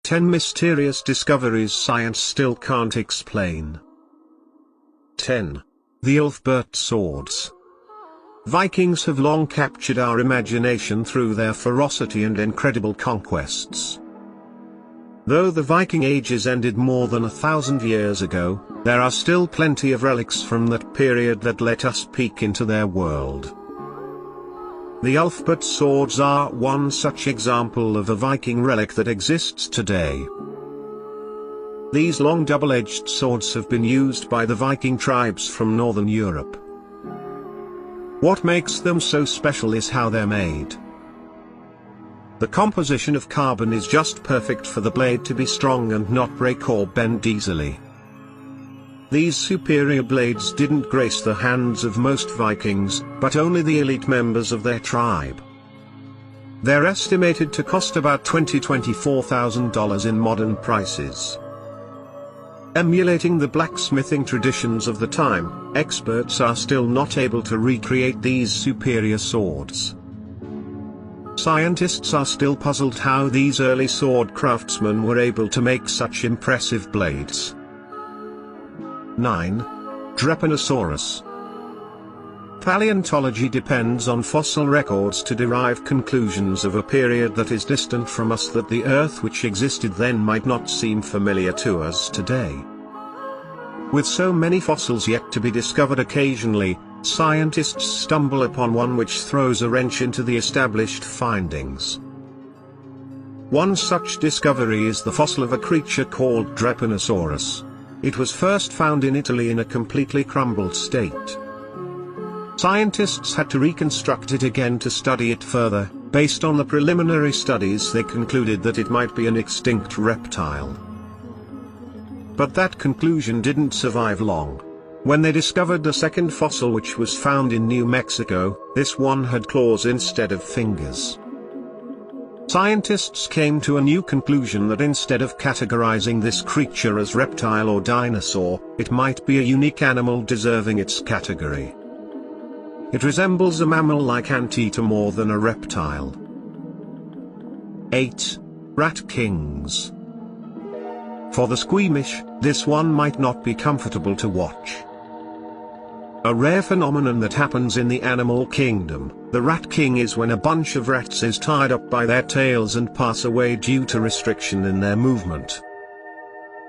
10 mysterious discoveries science still can't explain. 10. The ulfbert swords. Vikings have long captured our imagination through their ferocity and incredible conquests. Though the Viking ages ended more than 1,000 years ago, there are still plenty of relics from that period that let us peek into their world. The ulfbert swords are one such example of a Viking relic that exists today. These long double-edged swords have been used by the Viking tribes from northern Europe. What makes them so special is how they're made. The composition of carbon is just perfect for the blade to be strong and not break or bend easily. These superior blades didn't grace the hands of most Vikings, but only the elite members of their tribe. They're estimated to cost about $24,000 in modern prices. Emulating the blacksmithing traditions of the time, experts are still not able to recreate these superior swords. Scientists are still puzzled how these early sword craftsmen were able to make such impressive blades. 9. Drepanosaurus. Paleontology depends on fossil records to derive conclusions of a period that is distant from us, that the Earth which existed then might not seem familiar to us today. With so many fossils yet to be discovered, occasionally, scientists stumble upon one which throws a wrench into the established findings. One such discovery is the fossil of a creature called Drepanosaurus. It was first found in Italy in a completely crumbled state. Scientists had to reconstruct it again to study it further. Based on the preliminary studies, they concluded that it might be an extinct reptile. But that conclusion didn't survive long. When they discovered a second fossil which was found in New Mexico, this one had claws instead of fingers. Scientists came to a new conclusion, that instead of categorizing this creature as reptile or dinosaur, it might be a unique animal deserving its category. It resembles a mammal-like anteater more than a reptile. 8. Rat kings. For the squeamish, this one might not be comfortable to watch. A rare phenomenon that happens in the animal kingdom, the rat king, is when a bunch of rats is tied up by their tails and pass away due to restriction in their movement.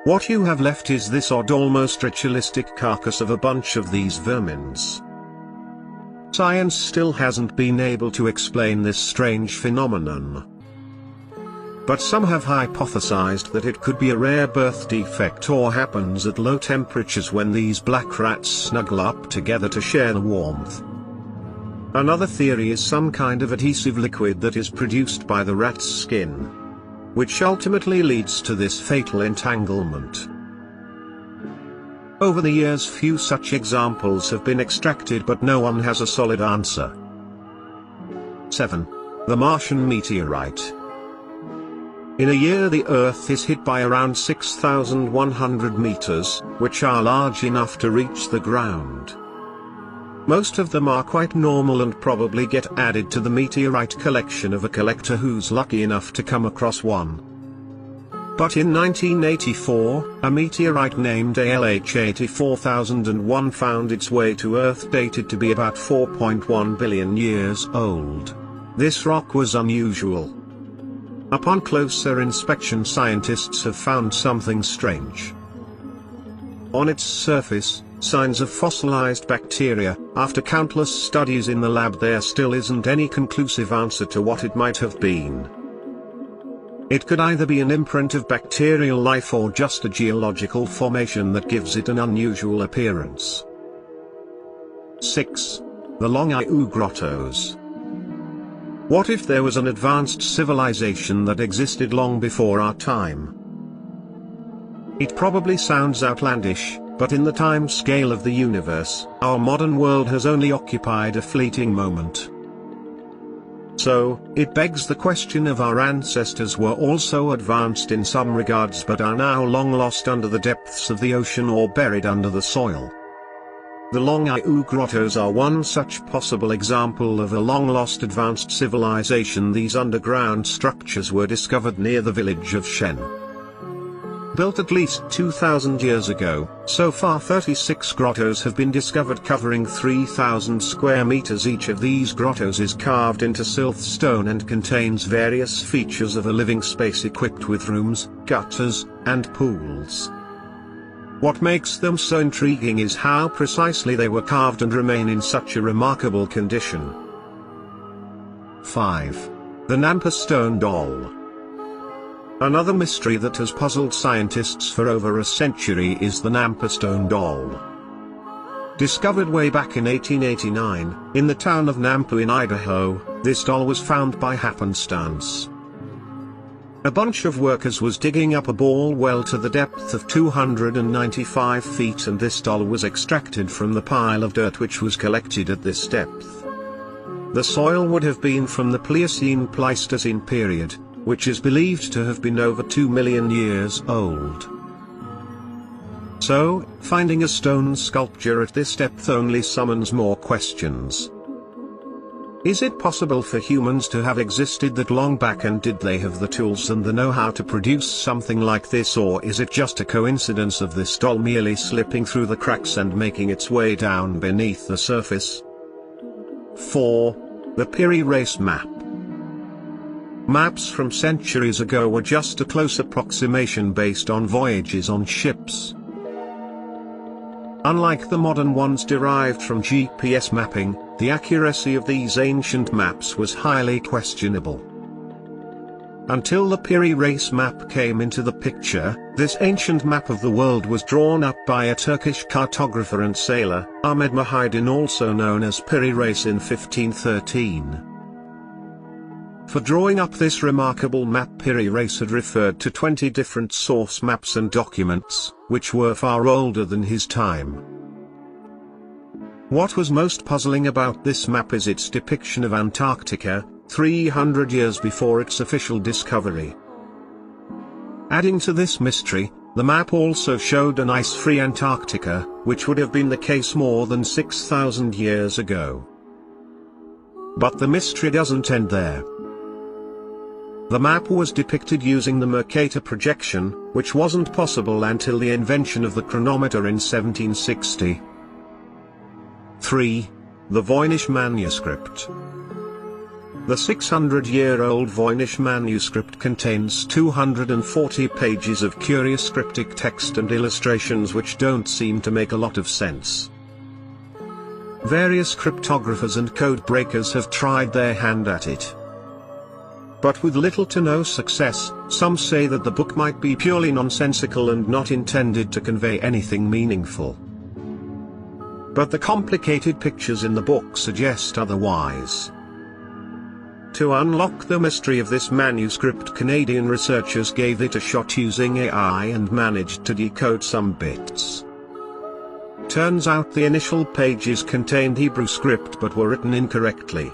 What you have left is this odd, almost ritualistic carcass of a bunch of these vermins. Science still hasn't been able to explain this strange phenomenon. But some have hypothesized that it could be a rare birth defect or happens at low temperatures when these black rats snuggle up together to share the warmth. Another theory is some kind of adhesive liquid that is produced by the rat's skin, which ultimately leads to this fatal entanglement. Over the years, few such examples have been extracted, but no one has a solid answer. 7. The Martian Meteorite. In a year, the Earth is hit by around 6,100 meters, which are large enough to reach the ground. Most of them are quite normal and probably get added to the meteorite collection of a collector who's lucky enough to come across one. But in 1984, a meteorite named ALH 84001 found its way to Earth, dated to be about 4.1 billion years old. This rock was unusual. Upon closer inspection, scientists have found something strange. On its surface, signs of fossilized bacteria. After countless studies in the lab, there still isn't any conclusive answer to what it might have been. It could either be an imprint of bacterial life or just a geological formation that gives it an unusual appearance. 6. The Longiu Grottoes. What if there was an advanced civilization that existed long before our time? It probably sounds outlandish, but in the time scale of the universe, our modern world has only occupied a fleeting moment. So, it begs the question if our ancestors were also advanced in some regards but are now long lost under the depths of the ocean or buried under the soil. The Longiu Grottoes are one such possible example of a long-lost advanced civilization. These underground structures were discovered near the village of Shen, Built at least 2,000 years ago, so far 36 grottos have been discovered covering 3,000 square meters. Each of these grottos is carved into siltstone and contains various features of a living space equipped with rooms, gutters, and pools. What makes them so intriguing is how precisely they were carved and remain in such a remarkable condition. 5. The Nampa Stone Doll. Another mystery that has puzzled scientists for over a century is the Nampa Stone Doll. Discovered way back in 1889, in the town of Nampa in Idaho, this doll was found by happenstance. A bunch of workers was digging up a bore well to the depth of 295 feet, and this doll was extracted from the pile of dirt which was collected at this depth. The soil would have been from the Pliocene-Pleistocene period, which is believed to have been over 2 million years old. So, finding a stone sculpture at this depth only summons more questions. Is it possible for humans to have existed that long back, and did they have the tools and the know-how to produce something like this, or is it just a coincidence of this doll merely slipping through the cracks and making its way down beneath the surface? 4. The Piri Race Map. Maps from centuries ago were just a close approximation based on voyages on ships. Unlike the modern ones derived from GPS mapping, the accuracy of these ancient maps was highly questionable. Until the Piri Race Map came into the picture, this ancient map of the world was drawn up by a Turkish cartographer and sailor, Ahmed Mahidin, also known as Piri Race, in 1513. For drawing up this remarkable map, Piri Race had referred to 20 different source maps and documents, which were far older than his time. What was most puzzling about this map is its depiction of Antarctica, 300 years before its official discovery. Adding to this mystery, the map also showed an ice-free Antarctica, which would have been the case more than 6,000 years ago. But the mystery doesn't end there. The map was depicted using the Mercator projection, which wasn't possible until the invention of the chronometer in 1760. 3. The Thevoynich Manuscript. The 600-year-old Thevoynich Manuscript contains 240 pages of curious cryptic text and illustrations which don't seem to make a lot of sense. Various cryptographers and code breakers have tried their hand at it, but with little to no success. Some say that the book might be purely nonsensical and not intended to convey anything meaningful. But the complicated pictures in the book suggest otherwise. To unlock the mystery of this manuscript, Canadian researchers gave it a shot using AI and managed to decode some bits. Turns out the initial pages contained Hebrew script but were written incorrectly.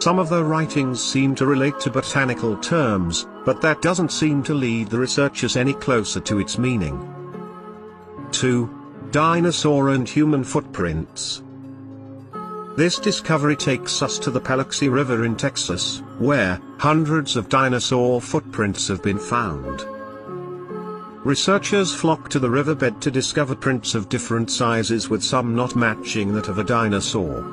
Some of the writings seem to relate to botanical terms, but that doesn't seem to lead the researchers any closer to its meaning. 2. Dinosaur and human footprints. This discovery takes us to the Paluxy River in Texas, where hundreds of dinosaur footprints have been found. Researchers flock to the riverbed to discover prints of different sizes, with some not matching that of a dinosaur.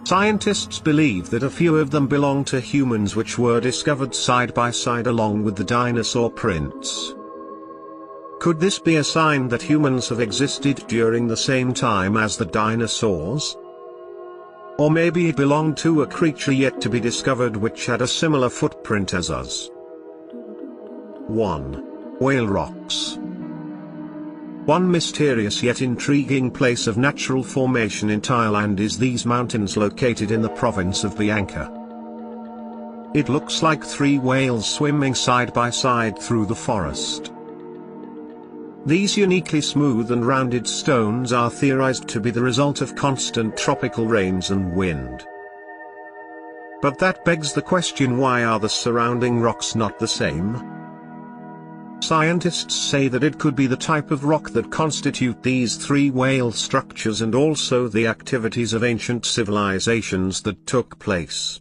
Scientists believe that a few of them belong to humans, which were discovered side by side along with the dinosaur prints. Could this be a sign that humans have existed during the same time as the dinosaurs? Or maybe it belonged to a creature yet to be discovered which had a similar footprint as us. 1. Whale rocks. One mysterious yet intriguing place of natural formation in Thailand is these mountains located in the province of Bianca. It looks like 3 whales swimming side by side through the forest. These uniquely smooth and rounded stones are theorized to be the result of constant tropical rains and wind. But that begs the question, why are the surrounding rocks not the same? Scientists say that it could be the type of rock that constitute these 3 whale structures, and also the activities of ancient civilizations that took place.